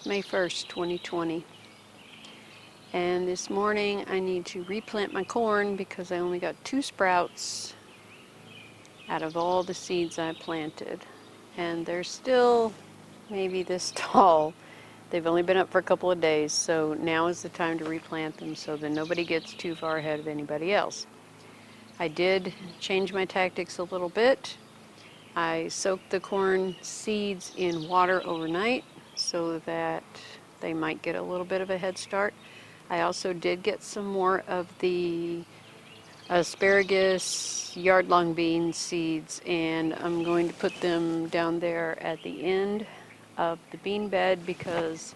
It's May 1st, 2020. And this morning I need to replant my corn because I only got 2 sprouts out of all the seeds I planted. And they're still maybe this tall. They've only been up for a couple of days, so now is the time to replant them so that nobody gets too far ahead of anybody else. I did change my tactics a little bit. I soaked the corn seeds in water overnight so that they might get a little bit of a head start. I also did get some more of the asparagus yard-long bean seeds, and I'm going to put them down there at the end of the bean bed because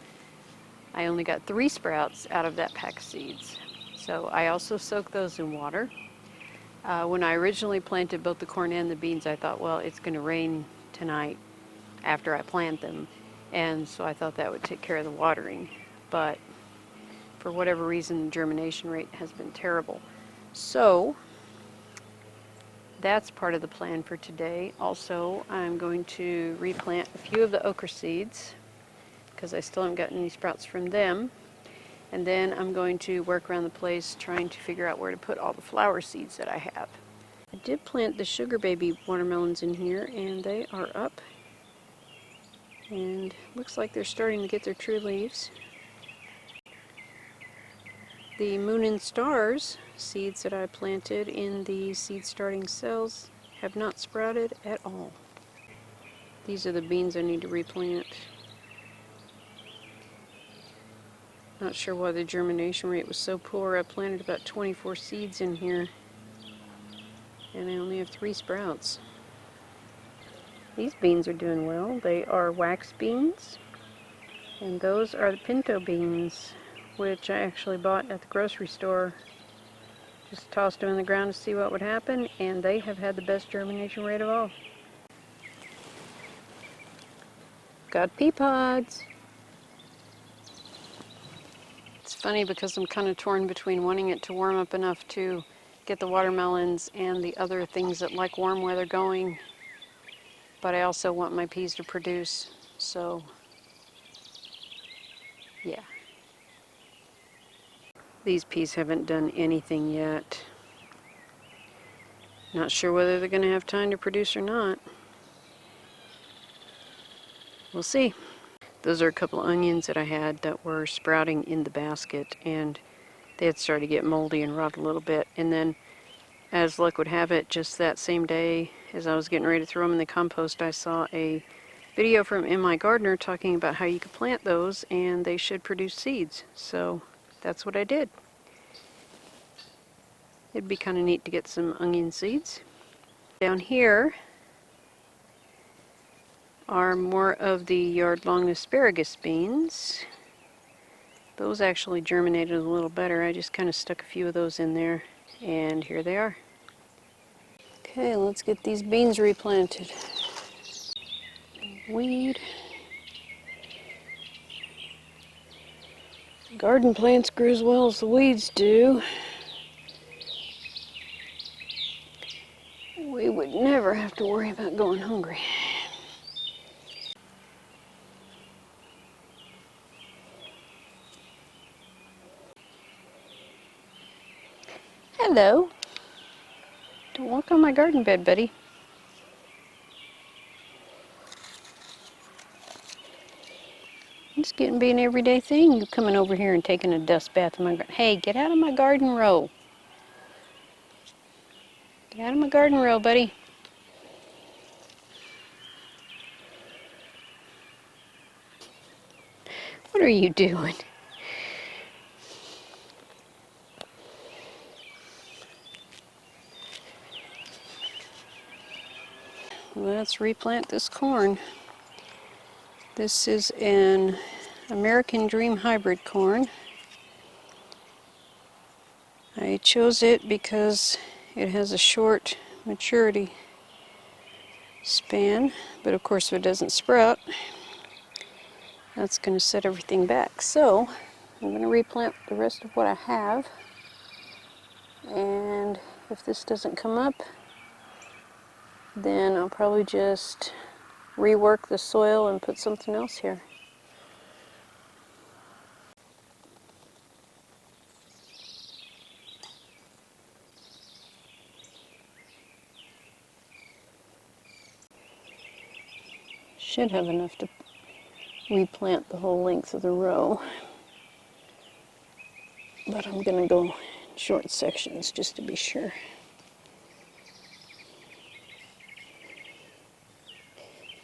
I only got 3 sprouts out of that pack of seeds. So I also soaked those in water. When I originally planted both the corn and the beans, I thought, well, it's going to rain tonight after I plant them, and so I thought that would take care of the watering. But for whatever reason, the germination rate has been terrible. So that's part of the plan for today. Also, I'm going to replant a few of the okra seeds because I still haven't gotten any sprouts from them. And then I'm going to work around the place trying to figure out where to put all the flower seeds that I have. I did plant the sugar baby watermelons in here, and they are up. And looks like they're starting to get their true leaves. The Moon and Stars seeds that I planted in the seed starting cells have not sprouted at all. These are the beans I need to replant. Not sure why the germination rate was so poor. I planted about 24 seeds in here and I only have 3 sprouts. These beans are doing well. They are wax beans, and those are the pinto beans, which I actually bought at the grocery store. Just tossed them in the ground to see what would happen, and they have had the best germination rate of all. Got pea pods. It's funny because I'm kind of torn between wanting it to warm up enough to get the watermelons and the other things that like warm weather going, but I also want my peas to produce, so yeah. These peas haven't done anything yet. Not sure whether they're going to have time to produce or not. We'll see. Those are a couple of onions that I had that were sprouting in the basket, and they had started to get moldy and rot a little bit. And then, as luck would have it, just that same day, as I was getting ready to throw them in the compost, I saw a video from MI Gardener talking about how you could plant those and they should produce seeds. So that's what I did. It'd be kind of neat to get some onion seeds. Down here are more of the yard-long asparagus beans. Those actually germinated a little better. I just kind of stuck a few of those in there, and here they are. Okay, let's get these beans replanted. Weed. Garden plants grew as well as the weeds do. We would never have to worry about going hungry. Hello. Don't walk on my garden bed, buddy. It's getting to be an everyday thing, you coming over here and taking a dust bath in my garden. Hey, get out of my garden row. Get out of my garden row, buddy. What are you doing? Let's replant this corn. This is an American Dream hybrid corn. I chose it because it has a short maturity span, but of course if it doesn't sprout, that's going to set everything back. So I'm going to replant the rest of what I have, and if this doesn't come up, then I'll probably just rework the soil and put something else here. should have enough to replant the whole length of the row. But I'm going to go short sections just to be sure.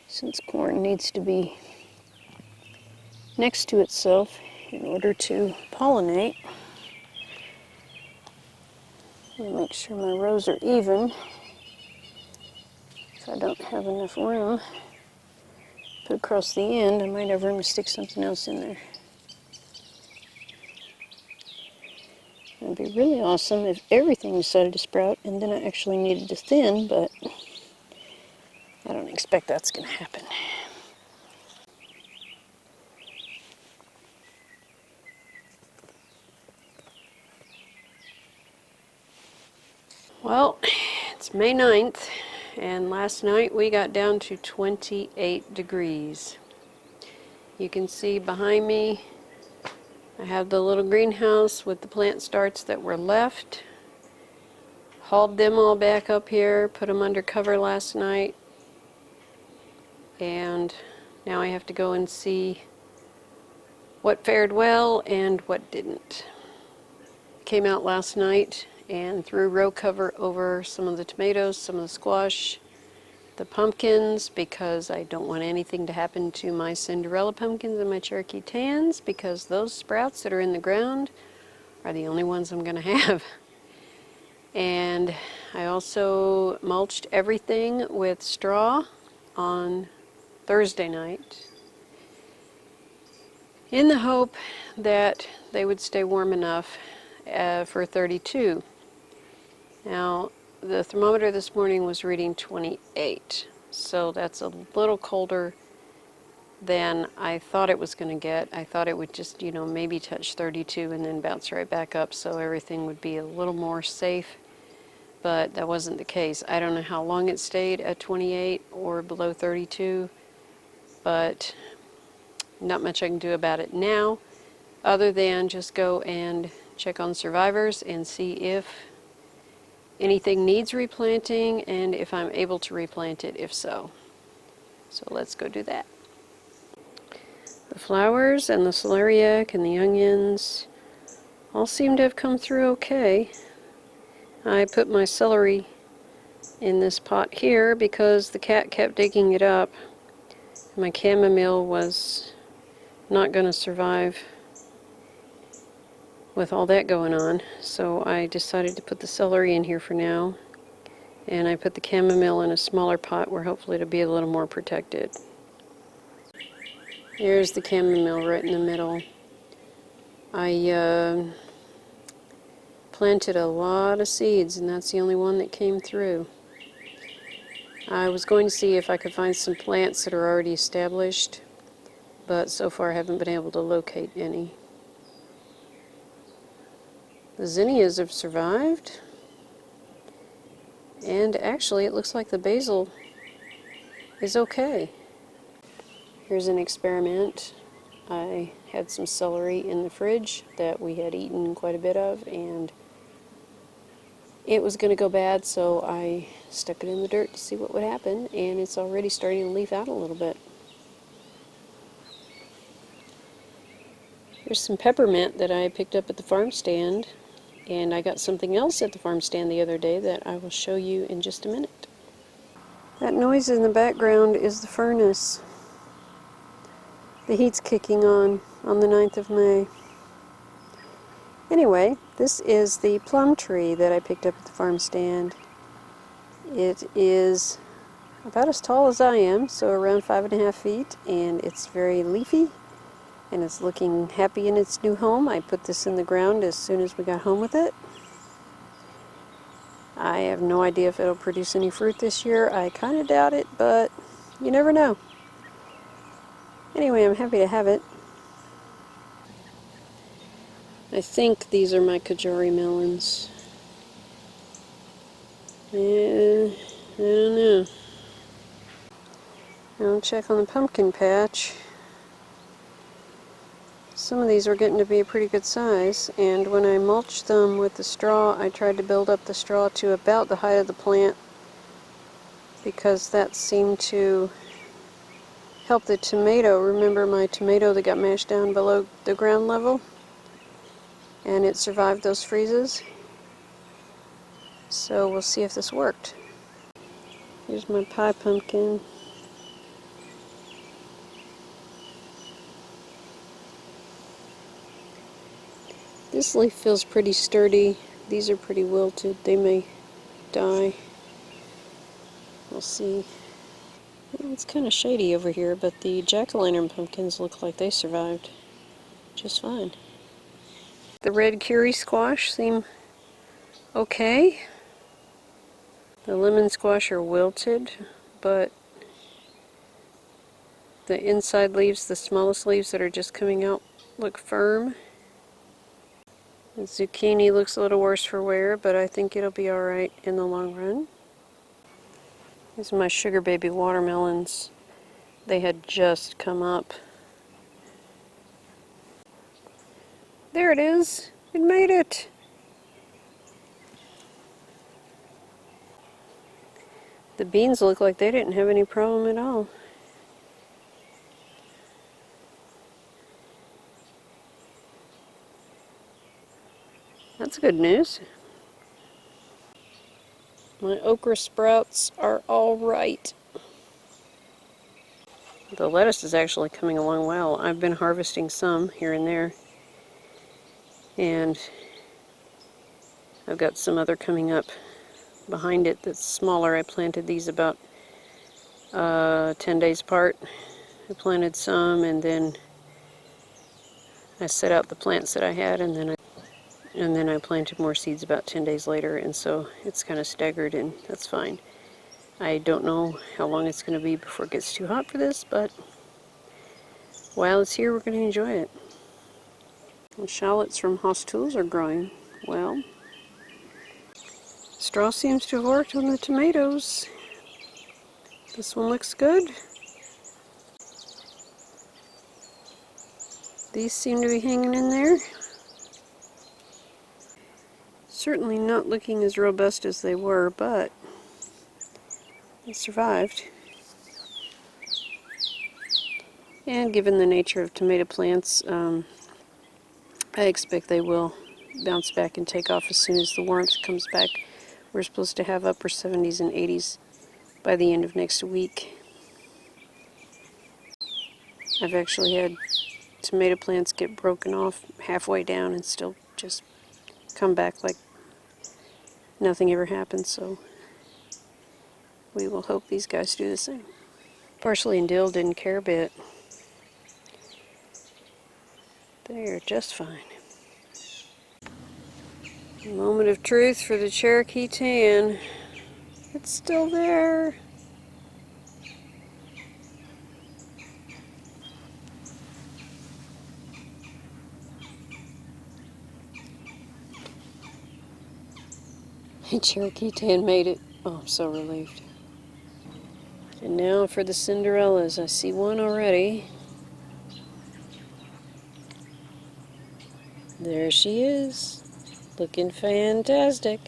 Since corn needs to be next to itself in order to pollinate, I'm going to make sure my rows are even. If I don't have enough room to put across the end, I might have room to stick something else in there. It'd be really awesome if everything decided to sprout and then I actually needed to thin, but I don't expect that's going to happen. Well, it's May 9th, and last night we got down to 28 degrees. You can see behind me I have the little greenhouse with the plant starts that were left. Hauled them all back up here, put them under cover last night, and now I have to go and see what fared well and what didn't. Came out last night and threw row cover over some of the tomatoes, some of the squash, the pumpkins, because I don't want anything to happen to my Cinderella pumpkins and my Cherokee tans, because those sprouts that are in the ground are the only ones I'm going to have. And I also mulched everything with straw on Thursday night in the hope that they would stay warm enough for 32. Now, the thermometer this morning was reading 28, so that's a little colder than I thought it was going to get. I thought it would just, maybe touch 32 and then bounce right back up, so everything would be a little more safe, but that wasn't the case. I don't know how long it stayed at 28 or below 32, but not much I can do about it now, other than just go and check on survivors and see if anything needs replanting and if I'm able to replant it, if so. So let's go do that. The flowers and the celeriac and the onions all seem to have come through okay. I put my celery in this pot here because the cat kept digging it up. My chamomile was not going to survive with all that going on, so I decided to put the celery in here for now, and I put the chamomile in a smaller pot where hopefully it'll be a little more protected. Here's the chamomile right in the middle. I planted a lot of seeds, and that's the only one that came through. I was going to see if I could find some plants that are already established, but so far I haven't been able to locate any. The zinnias have survived, and actually it looks like the basil is okay. Here's an experiment. I had some celery in the fridge that we had eaten quite a bit of, and it was going to go bad, so I stuck it in the dirt to see what would happen, and it's already starting to leaf out a little bit. Here's some peppermint that I picked up at the farm stand, and I got something else at the farm stand the other day that I will show you in just a minute. That noise in the background is the furnace. The heat's kicking on the 9th of May. Anyway, this is the plum tree that I picked up at the farm stand. It is about as tall as I am, so around 5.5 feet, and it's very leafy, and it's looking happy in its new home. I put this in the ground as soon as we got home with it. I have no idea if it'll produce any fruit this year. I kind of doubt it, but you never know. Anyway, I'm happy to have it. I think these are my Kajori melons. I don't know. I'll check on the pumpkin patch. Some of these are getting to be a pretty good size, and when I mulched them with the straw, I tried to build up the straw to about the height of the plant, because that seemed to help the tomato. Remember my tomato that got mashed down below the ground level? And it survived those freezes. So we'll see if this worked. Here's my pie pumpkin. This leaf feels pretty sturdy. These are pretty wilted. They may die. We'll see. Well, it's kind of shady over here, but the jack-o'-lantern pumpkins look like they survived just fine. The red curry squash seem okay. The lemon squash are wilted, but the inside leaves, the smallest leaves that are just coming out, look firm. The zucchini looks a little worse for wear, but I think it'll be alright in the long run. These are my sugar baby watermelons. They had just come up. There it is! It made it! The beans look like they didn't have any problem at all. That's good news. My okra sprouts are all right. The lettuce is actually coming along well. I've been harvesting some here and there. And I've got some other coming up behind it that's smaller. I planted these about 10 days apart. I planted some and then I set out the plants that I had and then I planted more seeds about 10 days later, and so it's kind of staggered, and that's fine. I don't know how long it's going to be before it gets too hot for this, but while it's here, we're going to enjoy it. The shallots from Haas Tools are growing well. Straw seems to have worked on the tomatoes. This one looks good. These seem to be hanging in there. Certainly not looking as robust as they were, but they survived. And given the nature of tomato plants, I expect they will bounce back and take off as soon as the warmth comes back. We're supposed to have upper 70s and 80s by the end of next week. I've actually had tomato plants get broken off halfway down and still just come back like nothing ever happened, so we will hope these guys do the same. Parsley and dill didn't care a bit. They are just fine. Moment of truth for the Cherokee tan. It's still there. Cherokee tan made it. Oh, I'm so relieved. And now for the Cinderellas. I see one already. There she is. Looking fantastic.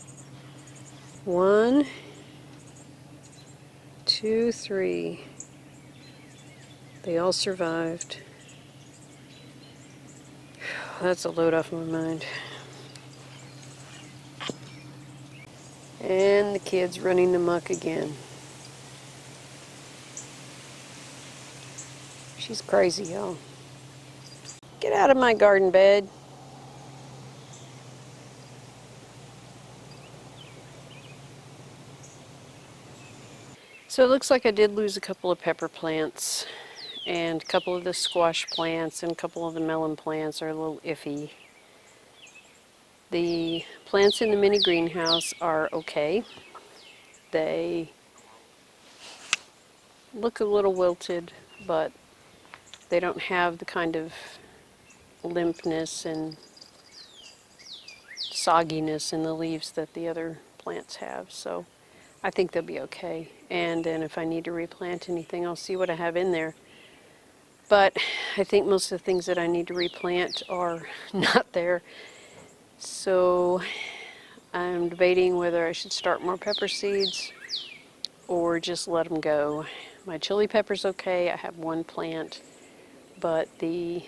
1, 2, 3. They all survived. That's a load off my mind. And the kids running amok again. She's crazy, y'all. Get out of my garden bed. So it looks like I did lose a couple of pepper plants, and a couple of the squash plants, and a couple of the melon plants are a little iffy. The plants in the mini greenhouse are okay. They look a little wilted, but they don't have the kind of limpness and sogginess in the leaves that the other plants have, so I think they'll be okay. And then if I need to replant anything, I'll see what I have in there. But I think most of the things that I need to replant are not there. So I'm debating whether I should start more pepper seeds or just let them go. My chili pepper's okay, I have one plant, but the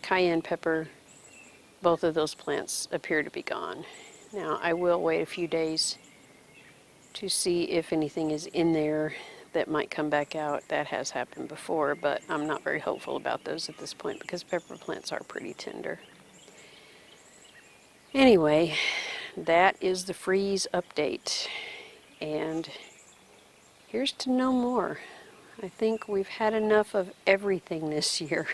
cayenne pepper, both of those plants appear to be gone. Now I will wait a few days to see if anything is in there that might come back out. That has happened before, but I'm not very hopeful about those at this point because pepper plants are pretty tender. Anyway, that is the freeze update, and here's to no more. I think we've had enough of everything this year.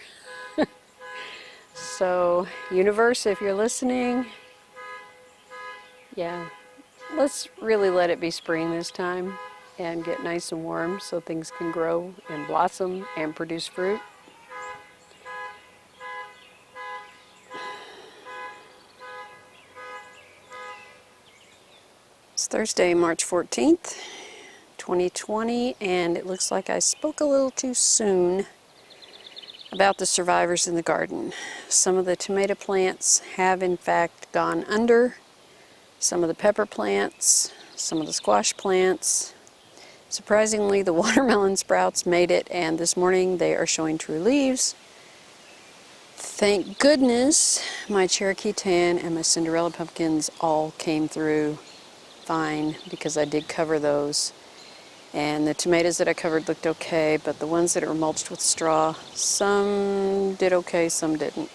So, universe, if you're listening, yeah, let's really let it be spring this time and get nice and warm so things can grow and blossom and produce fruit. It's Thursday, March 14th, 2020, and it looks like I spoke a little too soon about the survivors in the garden. Some of the tomato plants have in fact gone under, some of the pepper plants, some of the squash plants. Surprisingly, the watermelon sprouts made it, and this morning they are showing true leaves. Thank goodness my Cherokee Tan and my Cinderella pumpkins all came through fine because I did cover those. And the tomatoes that I covered looked okay, but the ones that are mulched with straw, some did okay, some didn't.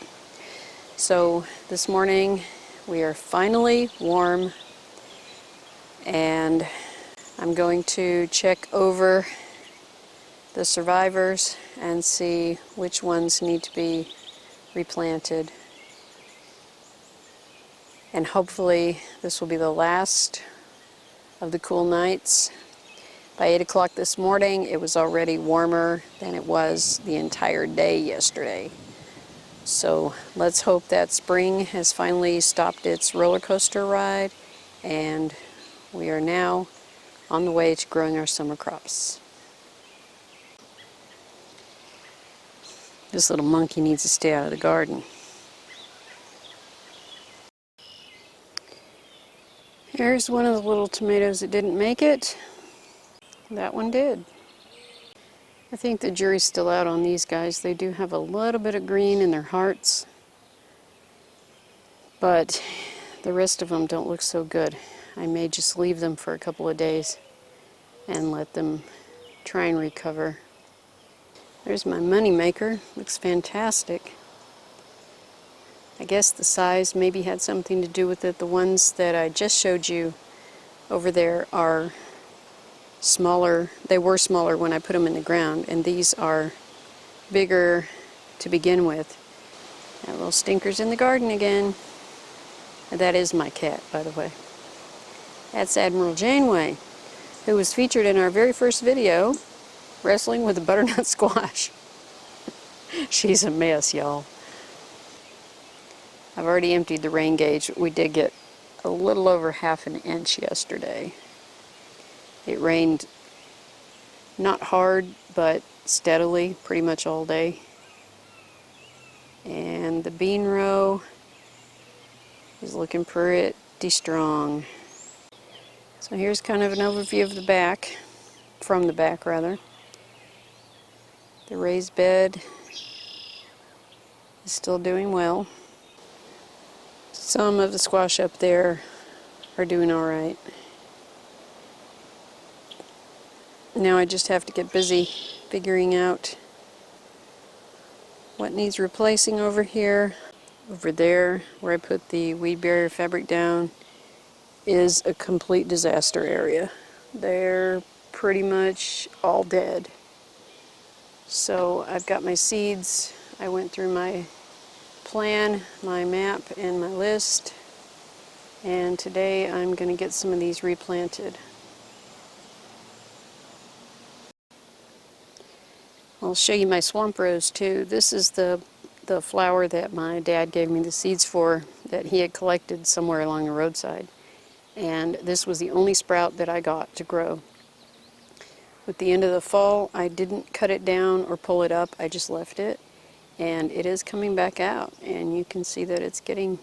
So this morning we are finally warm, and I'm going to check over the survivors and see which ones need to be replanted. And hopefully this will be the last of the cool nights. By 8 o'clock this morning, it was already warmer than it was the entire day yesterday. So let's hope that spring has finally stopped its roller coaster ride, and we are now on the way to growing our summer crops. This little monkey needs to stay out of the garden. Here's one of the little tomatoes that didn't make it. That one did. I think the jury's still out on these guys. They do have a little bit of green in their hearts, but the rest of them don't look so good. I may just leave them for a couple of days and let them try and recover. There's my money maker. Looks fantastic. I guess the size maybe had something to do with it. The ones that I just showed you over there are smaller. They were smaller when I put them in the ground, and these are bigger to begin with. Got little stinkers in the garden again. And that is my cat, by the way. That's Admiral Janeway, who was featured in our very first video, wrestling with a butternut squash. She's a mess, y'all. I've already emptied the rain gauge. We did get a little over ½ an inch yesterday. It rained not hard, but steadily, pretty much all day. And the bean row is looking pretty strong. So here's kind of an overview of the back, from the back rather. The raised bed is still doing well. Some of the squash up there are doing all right. Now I just have to get busy figuring out what needs replacing over here. Over there, where I put the weed barrier fabric down, is a complete disaster area. They're pretty much all dead. So I've got my seeds. I went through my plan, my map, and my list, and today I'm going to get some of these replanted. I'll show you my swamp rose too. This is the flower that my dad gave me the seeds for, that he had collected somewhere along the roadside. And this was the only sprout that I got to grow. With the end of the fall, I didn't cut it down or pull it up, I just left it. And it is coming back out, and you can see that it's getting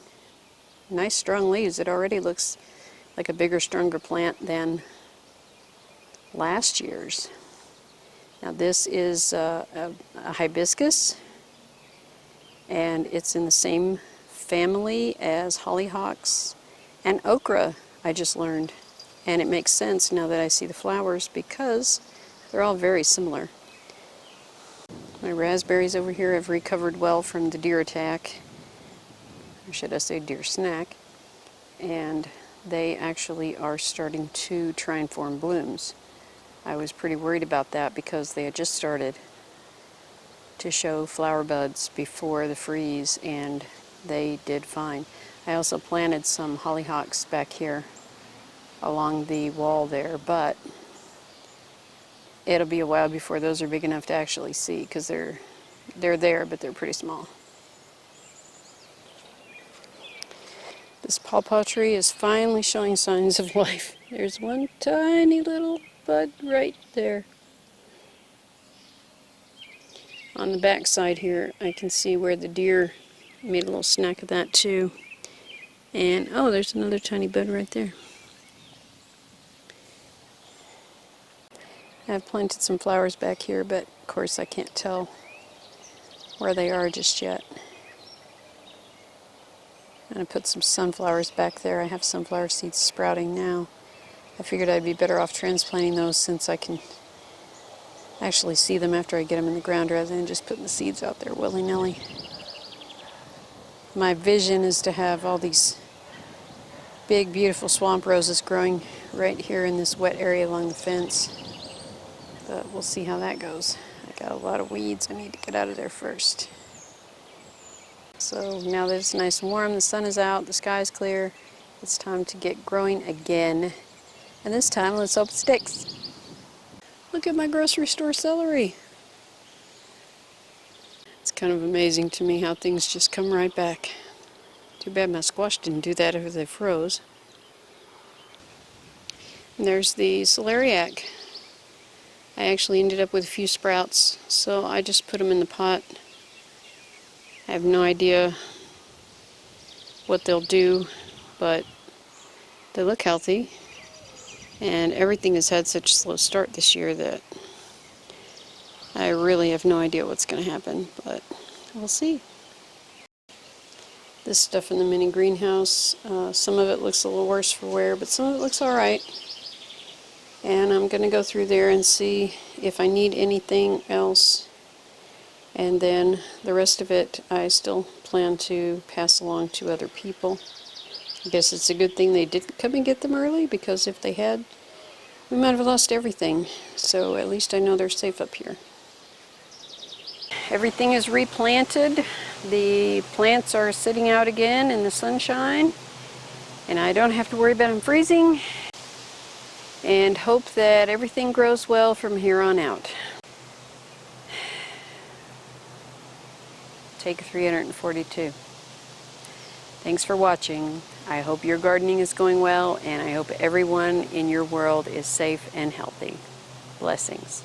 nice strong leaves. It already looks like a bigger, stronger plant than last year's. Now this is a hibiscus, and it's in the same family as hollyhocks and okra, I just learned. And it makes sense now that I see the flowers because they're all very similar. My raspberries over here have recovered well from the deer attack, or should I say deer snack, and they actually are starting to try and form blooms. I was pretty worried about that because they had just started to show flower buds before the freeze, and they did fine. I also planted some hollyhocks back here along the wall there, but it'll be a while before those are big enough to actually see because they're there, but they're pretty small. This pawpaw tree is finally showing signs of life. There's one tiny little bud right there. On the back side here, I can see where the deer made a little snack of that too. And oh, there's another tiny bud right there. I've planted some flowers back here, but of course I can't tell where they are just yet. I'm going to put some sunflowers back there. I have sunflower seeds sprouting now. I figured I'd be better off transplanting those since I can actually see them after I get them in the ground rather than just putting the seeds out there willy-nilly. My vision is to have all these big, beautiful swamp roses growing right here in this wet area along the fence. But we'll see how that goes. I got a lot of weeds I need to get out of there first. So now that it's nice and warm, the sun is out, the sky is clear, it's time to get growing again. And this time, let's hope it sticks. Look at my grocery store celery. It's kind of amazing to me how things just come right back. Too bad my squash didn't do that after they froze. And there's the celeriac. I actually ended up with a few sprouts, so I just put them in the pot. I have no idea what they'll do, but they look healthy. And everything has had such a slow start this year that I really have no idea what's going to happen, but we'll see. This stuff in the mini greenhouse, some of it looks a little worse for wear, but some of it looks alright. And I'm going to go through there and see if I need anything else. And then the rest of it I still plan to pass along to other people. I guess it's a good thing they didn't come and get them early, because if they had, we might have lost everything. So at least I know they're safe up here. Everything is replanted. The plants are sitting out again in the sunshine, and I don't have to worry about them freezing, and hope that everything grows well from here on out. Take 342. Thanks for watching. I hope your gardening is going well, and I hope everyone in your world is safe and healthy. Blessings.